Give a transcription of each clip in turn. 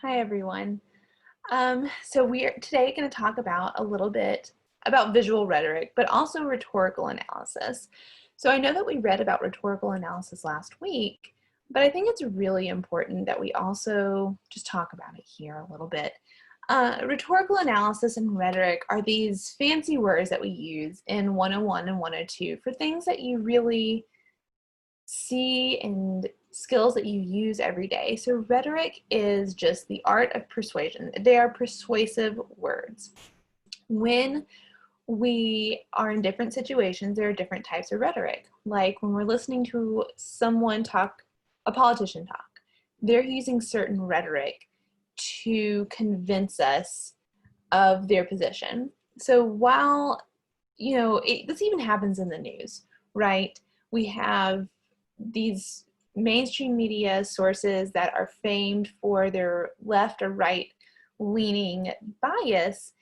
Hi, everyone. So we're today going to talk about a little bit about visual rhetoric, but also rhetorical analysis. So I know that we read about rhetorical analysis last week, but I think it's really important that we also just talk about it here a little bit. Rhetorical analysis and rhetoric are these fancy words that we use in 101 and 102 for things that you really see and skills that you use every day. So rhetoric is just the art of persuasion. They are persuasive words. When we are in different situations, there are different types of rhetoric. Like when we're listening to someone talk, a politician talk, they're using certain rhetoric to convince us of their position. So while, this even happens in the news, right? We have these mainstream media sources that are famed for their left or right leaning bias,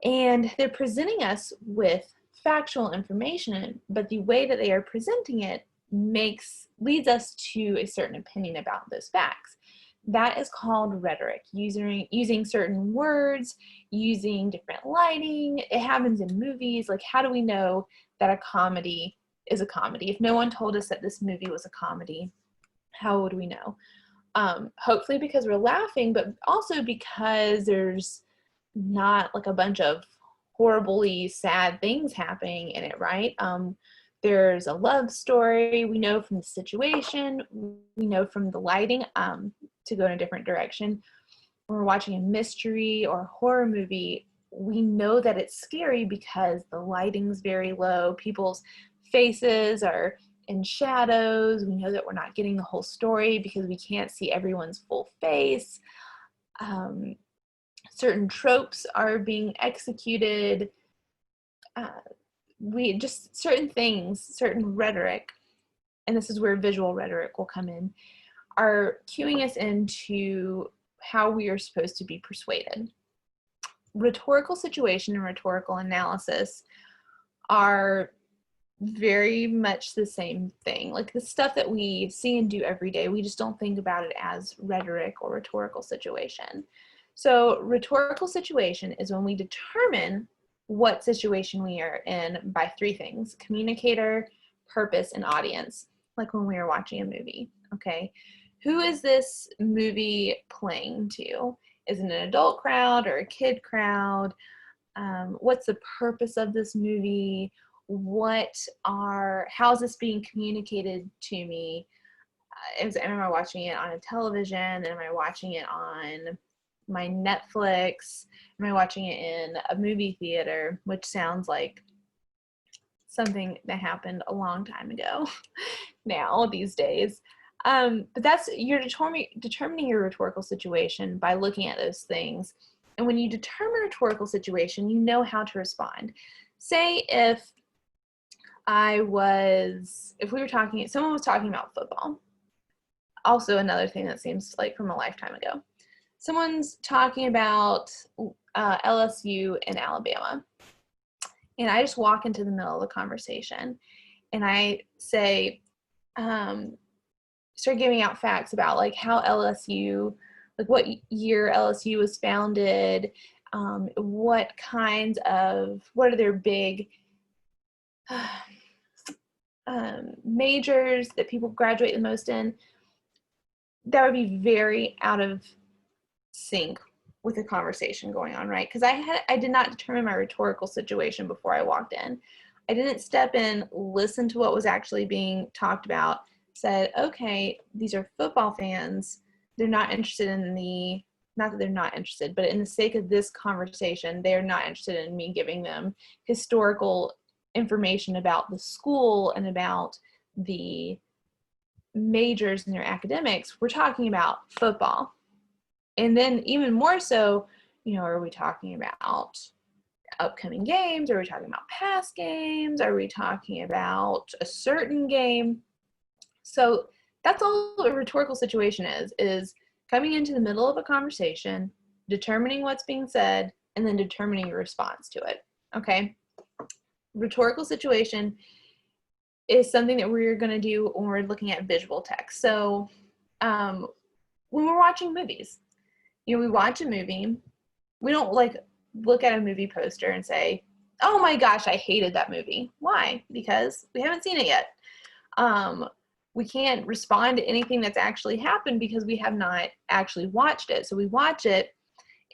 and they're presenting us with factual information, but the way that they are presenting it leads us to a certain opinion about those facts. That is called rhetoric, using certain words, using different lighting. It happens in movies. Like, how do we know that a comedy is a comedy? If no one told us that this movie was a comedy, how would we know? Hopefully because we're laughing, but also because there's not like a bunch of horribly sad things happening in it, right? There's a love story. We know from the situation. We know from the lighting, to go in a different direction. When we're watching a mystery or a horror movie, we know that it's scary because the lighting's very low. People's faces are in shadows. We know that we're not getting the whole story because we can't see everyone's full face. Certain tropes are being executed. Certain things, certain rhetoric, and this is where visual rhetoric will come in, are cueing us into how we are supposed to be persuaded. Rhetorical situation and rhetorical analysis are very much the same thing. Like the stuff that we see and do every day, we just don't think about it as rhetoric or rhetorical situation. So rhetorical situation is when we determine what situation we are in by three things: communicator, purpose, and audience. Like when we are watching a movie, okay? Who is this movie playing to? Is it an adult crowd or a kid crowd? What's the purpose of this movie? How is this being communicated to me? Am I watching it on a television? Am I watching it on my Netflix? Am I watching it in a movie theater? Which sounds like something that happened a long time ago now, these days. But you're determining your rhetorical situation by looking at those things. And when you determine a rhetorical situation, you know how to respond. Say if someone was talking about football. Also another thing that seems like from a lifetime ago. Someone's talking about LSU and Alabama. And I just walk into the middle of the conversation and I say, start giving out facts about like how LSU, like what year LSU was founded, what are their big majors that people graduate the most in. That would be very out of sync with the conversation going on, right? Because I did not determine my rhetorical situation before I walked in. I didn't step in, listen to what was actually being talked about, said, okay, these are football fans. They're not interested not that they're not interested, but in the sake of this conversation, they're not interested in me giving them historical information about the school and about the majors in their academics. We're talking about football. And then even more so, are we talking about upcoming games? Are we talking about past games? Are we talking about a certain game? So that's all a rhetorical situation is coming into the middle of a conversation, determining what's being said, and then determining your response to it, okay? Rhetorical situation is something that we're going to do when we're looking at visual text. So when we're watching movies, we watch a movie. We don't like look at a movie poster and say, oh my gosh, I hated that movie. Why? Because we haven't seen it yet. We can't respond to anything that's actually happened because we have not actually watched it. So we watch it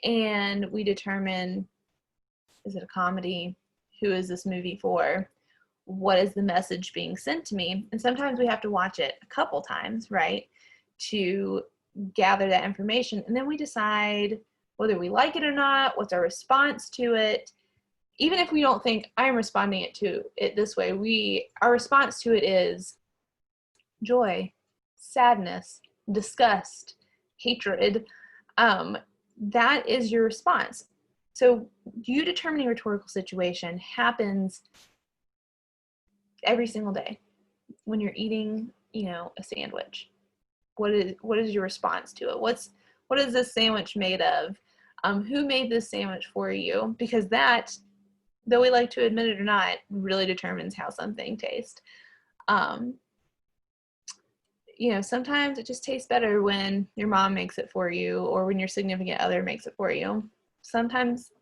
and we determine, is it a comedy? Who is this movie for? What is the message being sent to me? And sometimes we have to watch it a couple times, right, to gather that information. And then we decide whether we like it or not, what's our response to it. Even if we don't think I'm responding to it this way, our response to it is joy, sadness, disgust, hatred. That is your response. So you determining a rhetorical situation happens every single day when you're eating, a sandwich. What is your response to it? What is this sandwich made of? Who made this sandwich for you? Because that, though we like to admit it or not, really determines how something tastes. Sometimes it just tastes better when your mom makes it for you or when your significant other makes it for you. Sometimes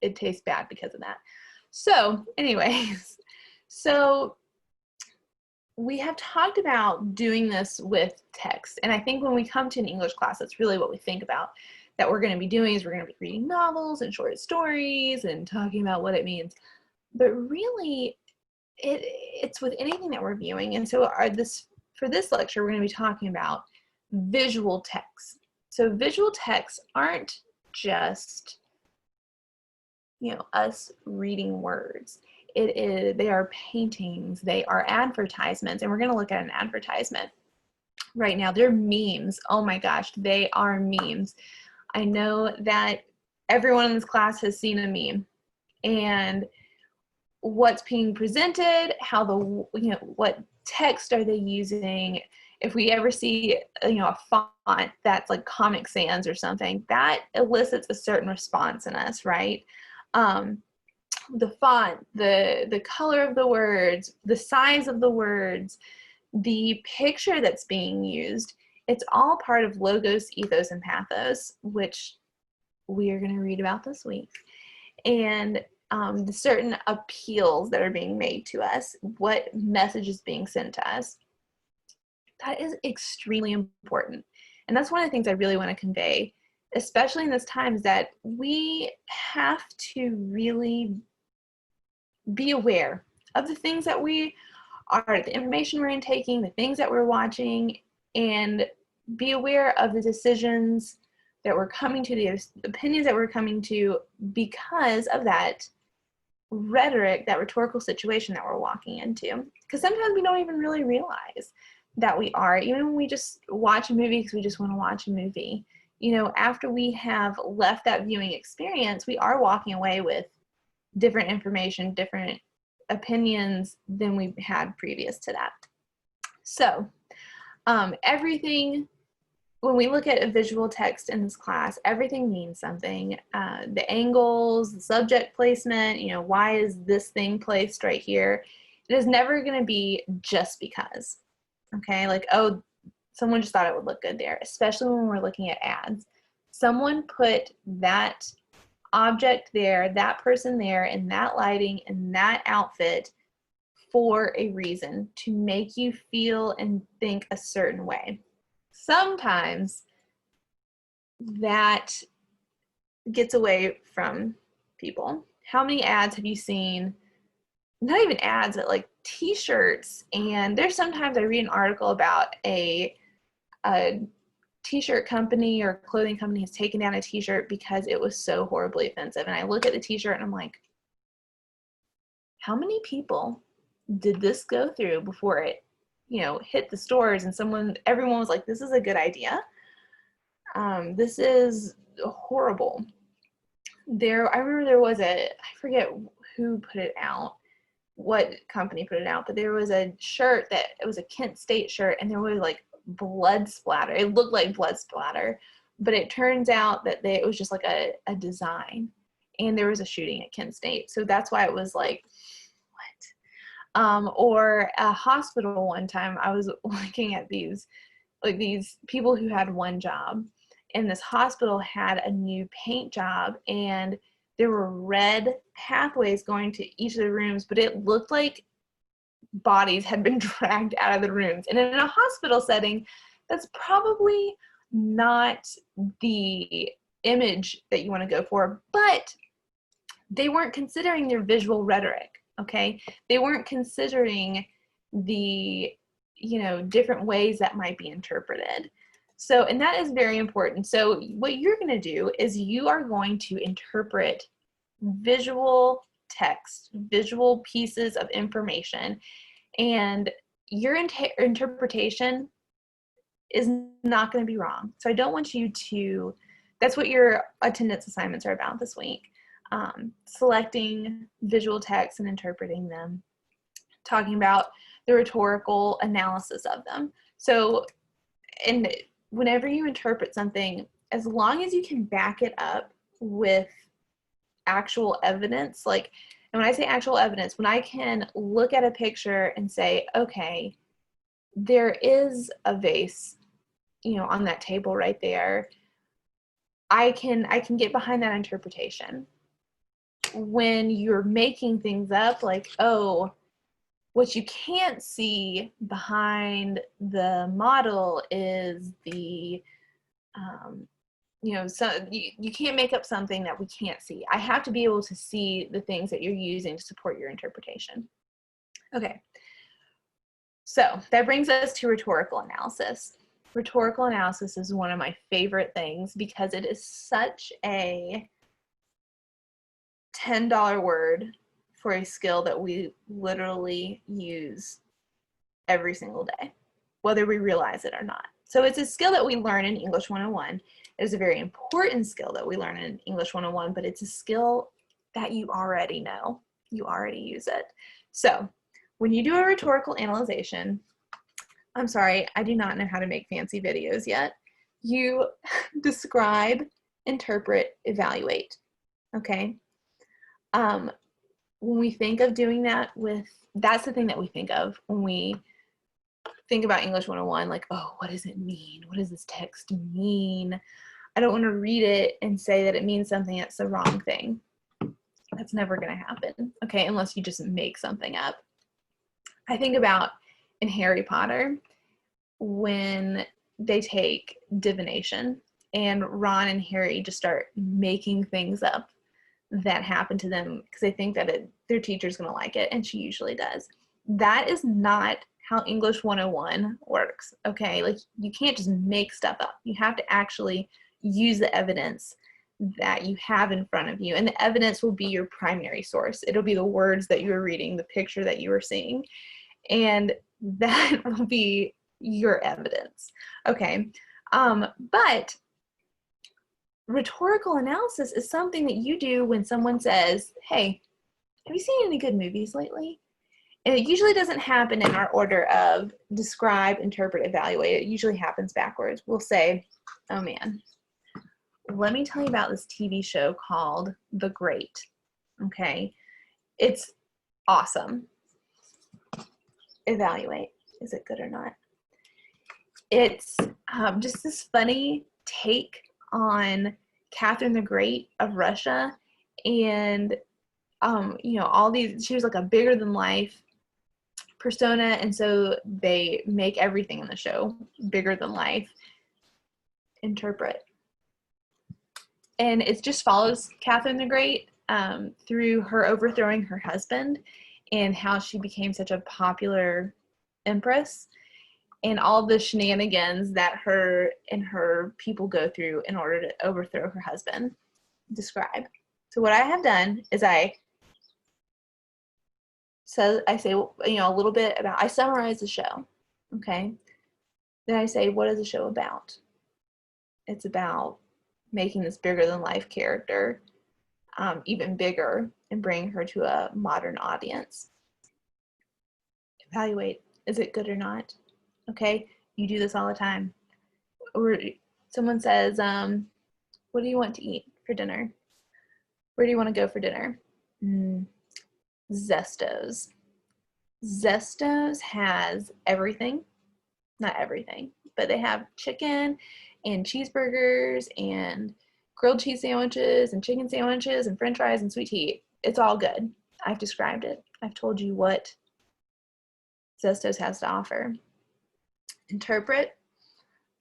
it tastes bad because of that. So anyways, we have talked about doing this with text. And I think when we come to an English class, that's really what we think about that we're going to be doing is we're going to be reading novels and short stories and talking about what it means. But really, it's with anything that we're viewing. And so for this lecture, we're going to be talking about visual texts. So visual texts aren't just, us reading words. They are paintings, they are advertisements, and we're going to look at an advertisement right now. They're memes. Oh my gosh, they are memes. I know that everyone in this class has seen a meme, and what's being presented, what text are they using. If we ever see, a font that's like Comic Sans or something, that elicits a certain response in us, right? The font, the color of the words, the size of the words, the picture that's being used, it's all part of logos, ethos, and pathos, which we are going to read about this week. And the certain appeals that are being made to us, what message is being sent to us, that is extremely important. And that's one of the things I really want to convey, especially in this time, is that we have to really be aware of the things that we are, the information we're intaking, the things that we're watching, and be aware of the decisions that we're coming to, the opinions that we're coming to because of that rhetoric, that rhetorical situation that we're walking into. Because sometimes we don't even really realize that we are, even when we just watch a movie because we just want to watch a movie. After we have left that viewing experience, we are walking away with different information, different opinions than we had previous to that. So everything, when we look at a visual text in this class, everything means something. The angles, the subject placement, why is this thing placed right here? It is never going to be just because, okay? Like, oh, someone just thought it would look good there, especially when we're looking at ads. Someone put that object there, that person there, in that lighting, in that outfit for a reason, to make you feel and think a certain way. Sometimes that gets away from people. How many ads have you seen? Not even ads, but like t-shirts. And there's sometimes I read an article about a t-shirt company or clothing company has taken down a t-shirt because it was so horribly offensive. And I look at the t-shirt and I'm like, how many people did this go through before it, hit the stores and everyone was like, this is a good idea. This is horrible. I remember there was I forget who put it out, what company put it out, but there was a shirt it was a Kent State shirt, and there was like blood splatter. It looked like blood splatter, but it turns out that it was just like a design, and there was a shooting at Kent State. So that's why it was like, what? Or a hospital one time, I was looking at these people who had one job, and this hospital had a new paint job, and there were red pathways going to each of the rooms, but it looked like bodies had been dragged out of the rooms. And in a hospital setting, that's probably not the image that you want to go for, but they weren't considering their visual rhetoric, okay? They weren't considering the, different ways that might be interpreted. So, and that is very important. So what you're going to do is you are going to interpret visual text, visual pieces of information, and your interpretation is not going to be wrong. So I don't want you to, that's what your attendance assignments are about this week. Selecting visual text and interpreting them, talking about the rhetorical analysis of them. So, and whenever you interpret something, as long as you can back it up with actual evidence, like, and when I say actual evidence, when I can look at a picture and say, okay, there is a vase, on that table right there, I can get behind that interpretation. When you're making things up, like, oh, what you can't see behind the model is the, so you can't make up something that we can't see. I have to be able to see the things that you're using to support your interpretation. Okay, so that brings us to rhetorical analysis. Rhetorical analysis is one of my favorite things because it is such a $10 word for a skill that we literally use every single day, whether we realize it or not. So it's a skill that we learn in English 101. It is a very important skill that we learn in English 101, but it's a skill that you already know. You already use it. So when you do a rhetorical analyzation, I'm sorry, I do not know how to make fancy videos yet. You describe, interpret, evaluate, okay? When we think of doing that that's the thing that we think of when we think about English 101, like, oh, what does it mean? What does this text mean? I don't want to read it and say that it means something that's the wrong thing. That's never going to happen, okay, unless you just make something up. I think about in Harry Potter when they take divination and Ron and Harry just start making things up that happen to them because they think that their teacher's going to like it, and she usually does. That is not how English 101 works, okay? Like, you can't just make stuff up. You have to actually use the evidence that you have in front of you, and the evidence will be your primary source. It'll be the words that you were reading, the picture that you were seeing, and that will be your evidence, okay? But rhetorical analysis is something that you do when someone says, hey, have you seen any good movies lately? And it usually doesn't happen in our order of describe, interpret, evaluate. It usually happens backwards. We'll say, oh man, let me tell you about this TV show called The Great, okay? It's awesome. Evaluate. Is it good or not? It's just this funny take on Catherine the Great of Russia, and all these, she was like a bigger than life persona, and so they make everything in the show bigger than life. Interpret. And it just follows Catherine the Great through her overthrowing her husband and how she became such a popular empress, and all the shenanigans that her and her people go through in order to overthrow her husband. Describe. So what I have done is I say, a little bit about, I summarize the show, okay? Then I say, what is the show about? It's about making this bigger than life character even bigger and bringing her to a modern audience. Evaluate. Is it good or not? Okay, you do this all the time. Or someone says, what do you want to eat for dinner? Where do you want to go for dinner? Zestos. Zestos has everything. Not everything, but they have chicken and cheeseburgers and grilled cheese sandwiches and chicken sandwiches and french fries and sweet tea. It's all good. I've described it. I've told you what Zestos has to offer. Interpret.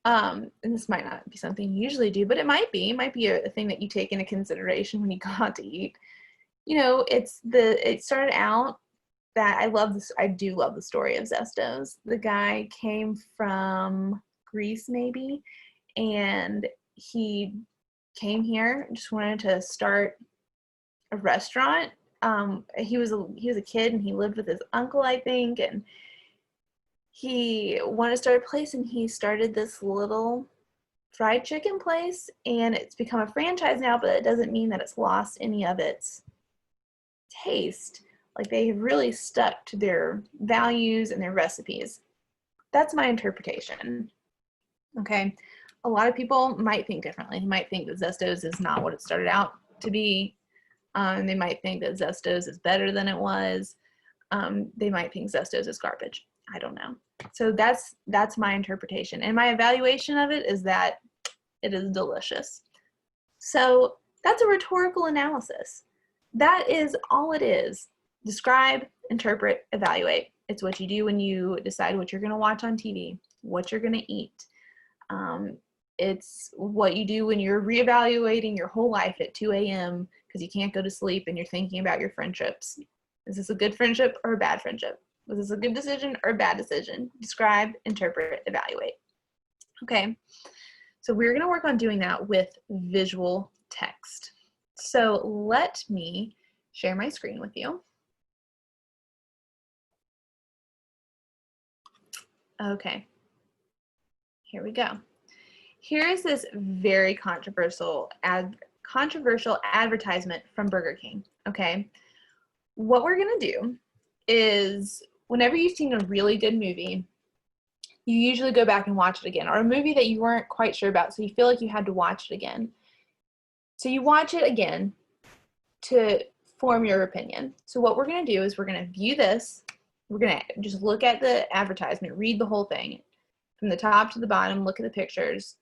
And this might not be something you usually do, but it might be. It might be a thing that you take into consideration when you go out to eat. You know, it started out that I do love the story of Zestos. The guy came from Greece maybe, and he came here, just wanted to start a restaurant. He was a kid and he lived with his uncle, I think, and he wanted to start a place, and he started this little fried chicken place, and it's become a franchise now, but it doesn't mean that it's lost any of its taste. Like, they have really stuck to their values and their recipes. That's my interpretation. Okay. A lot of people might think differently. They might think that Zestos is not what it started out to be. They might think that Zestos is better than it was. They might think Zestos is garbage. I don't know. So that's my interpretation. And my evaluation of it is that it is delicious. So that's a rhetorical analysis. That is all it is. Describe, interpret, evaluate. It's what you do when you decide what you're going to watch on TV, what you're going to eat. It's what you do when you're reevaluating your whole life at 2 a.m. because you can't go to sleep and you're thinking about your friendships. Is this a good friendship or a bad friendship? Was this a good decision or a bad decision? Describe, interpret, evaluate. Okay, so we're going to work on doing that with visual text. So let me share my screen with you. Okay, here we go. Here's this very controversial advertisement from Burger King, okay? What we're gonna do is, whenever you've seen a really good movie, you usually go back and watch it again, or a movie that you weren't quite sure about, so you feel like you had to watch it again. So you watch it again to form your opinion. So what we're gonna do is we're gonna view this, we're gonna just look at the advertisement, read the whole thing, from the top to the bottom, look at the pictures,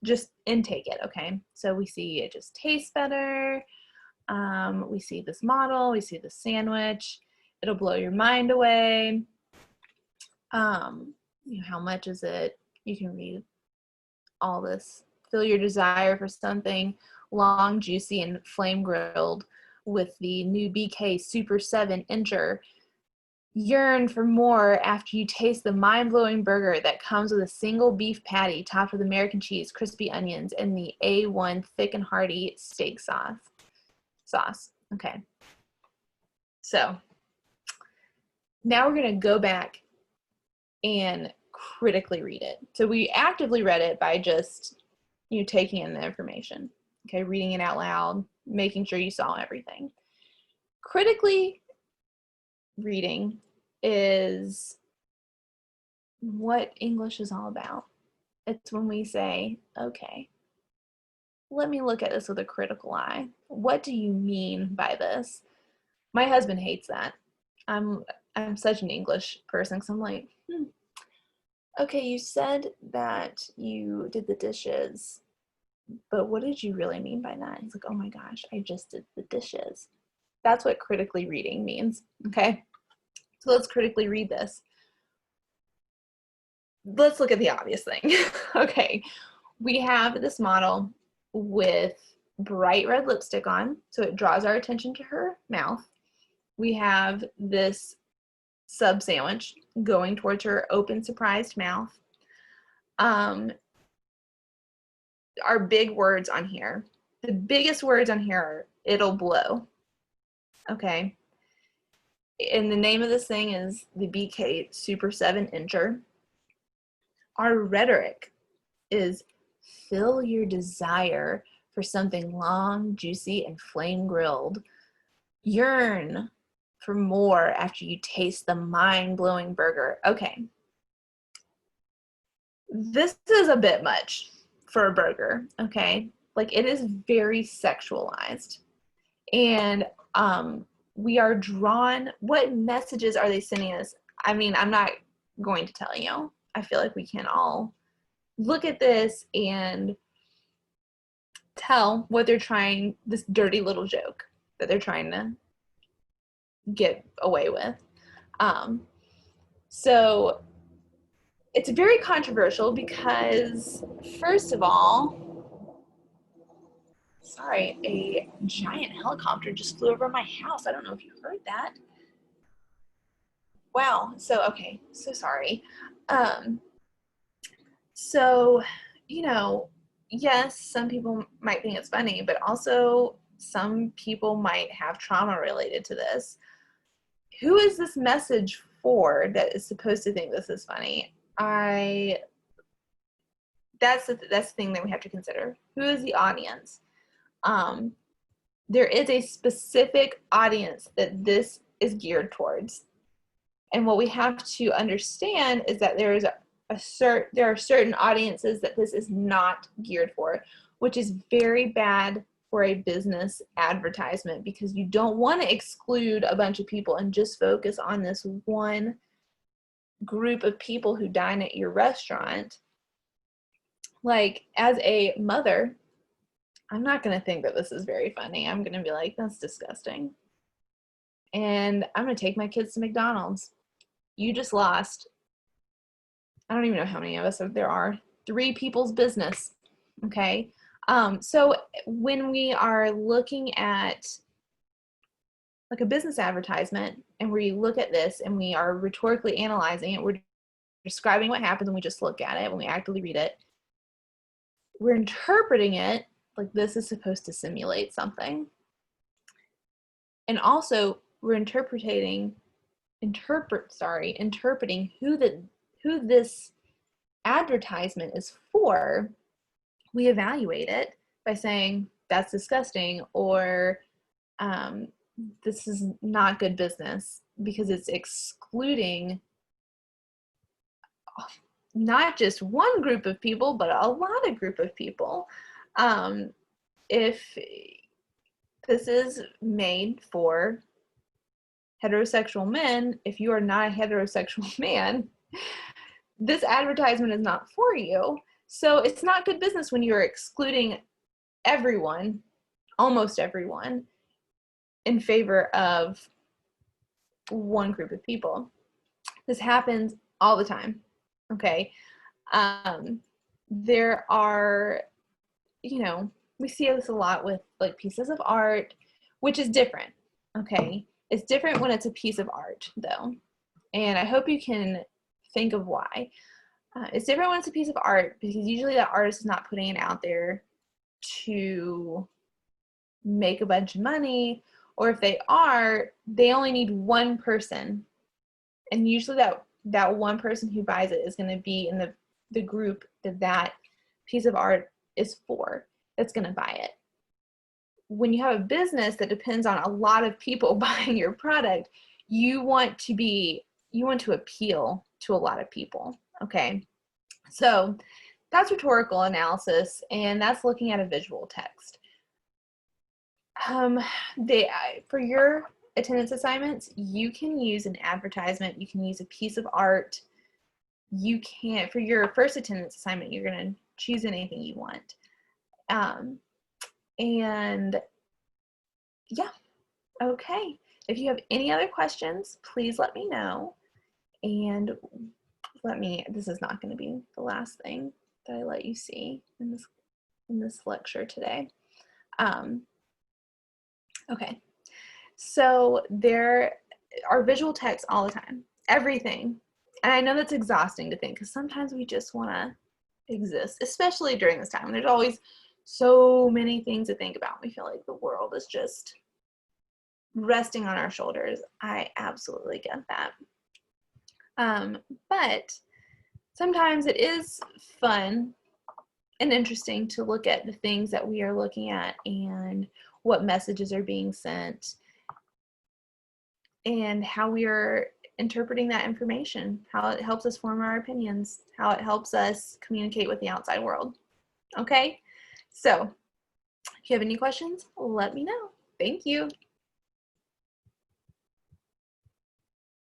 just intake it, okay? So we see it just tastes better. We see this model, we see the sandwich. It'll blow your mind away. You know, how much is it? You can read all this. Feel your desire for something long, juicy, and flame grilled with the new BK Super 7-incher. Yearn for more after you taste the mind-blowing burger that comes with a single beef patty topped with American cheese, crispy onions, and the A1 thick and hearty steak sauce. Okay. So now we're going to go back and critically read it. So we actively read it by just, you know, taking in the information. Okay, reading it out loud, making sure you saw everything. Critically reading is what English is all about. It's when we say, okay, let me look at this with a critical eye. What do you mean by this? My husband hates that. I'm such an English person, because I'm like, okay, you said that you did the dishes, but what did you really mean by that? He's like, oh my gosh, I just did the dishes. That's what critically reading means, okay? So let's critically read this. Let's look at the obvious thing. Okay, we have this model with bright red lipstick on, so it draws our attention to her mouth. We have this sub sandwich going towards her open, surprised mouth. Our big words on here, the biggest words on here are, it'll blow. Okay. And the name of this thing is the BK Super 7-incher. Our rhetoric is, fill your desire for something long, juicy, and flame grilled. Yearn for more after you taste the mind-blowing burger. Okay. This is a bit much for a burger, okay? Like, it is very sexualized. And we are drawn, what messages are they sending us? I mean, I'm not going to tell you. I feel like we can all look at this and tell what they're trying, this dirty little joke that they're trying to get away with. So it's very controversial because, first of all, sorry, a giant helicopter just flew over my house. I don't know if you heard that. Wow. So, okay. So sorry. So, you know, yes, some people might think it's funny, but also some people might have trauma related to this. Who is this message for that is supposed to think this is funny? That's the thing that we have to consider. Who is the audience? There is a specific audience that this is geared towards. And what we have to understand is that there are certain audiences that this is not geared for, which is very bad for a business advertisement, because you don't want to exclude a bunch of people and just focus on this one group of people who dine at your restaurant. Like, as a mother, I'm not going to think that this is very funny. I'm going to be like, that's disgusting. And I'm going to take my kids to McDonald's. You just lost, I don't even know how many of us there are, 3 people's business, okay? So when we are looking at like a business advertisement and we look at this and we are rhetorically analyzing it, we're describing what happens when we just look at it, when we actively read it, we're interpreting it like this is supposed to simulate something. And also we're interpreting who this advertisement is for. We evaluate it by saying that's disgusting, or this is not good business, because it's excluding not just one group of people, but a lot of group of people. If this is made for heterosexual men, if you are not a heterosexual man, this advertisement is not for you. So it's not good business when you're excluding everyone, almost everyone, in favor of one group of people. This happens all the time, okay? There are, we see this a lot with like pieces of art, which is different, okay? It's different when it's a piece of art, though. And I hope you can think of why. It's different when it's a piece of art, because usually that artist is not putting it out there to make a bunch of money, or if they are, they only need one person. And usually that one person who buys it is going to be in the group that piece of art is for, that's going to buy it. When you have a business that depends on a lot of people buying your product, you want to appeal to a lot of people, okay? So that's rhetorical analysis, and that's looking at a visual text. For your attendance assignments, you can use an advertisement, you can use a piece of art. You can't, for your first attendance assignment, you're going to choose anything you want. And yeah, okay. If you have any other questions, please let me know. And this is not going to be the last thing that I let you see in this lecture today. Okay, so there are visual texts all the time, everything. And I know that's exhausting to think, because sometimes we just want to exist, especially during this time. There's always so many things to think about. We feel like the world is just resting on our shoulders. I absolutely get that. But sometimes it is fun and interesting to look at the things that we are looking at and what messages are being sent and how we are interpreting that information, how it helps us form our opinions, how it helps us communicate with the outside world. Okay? So if you have any questions, let me know. Thank you.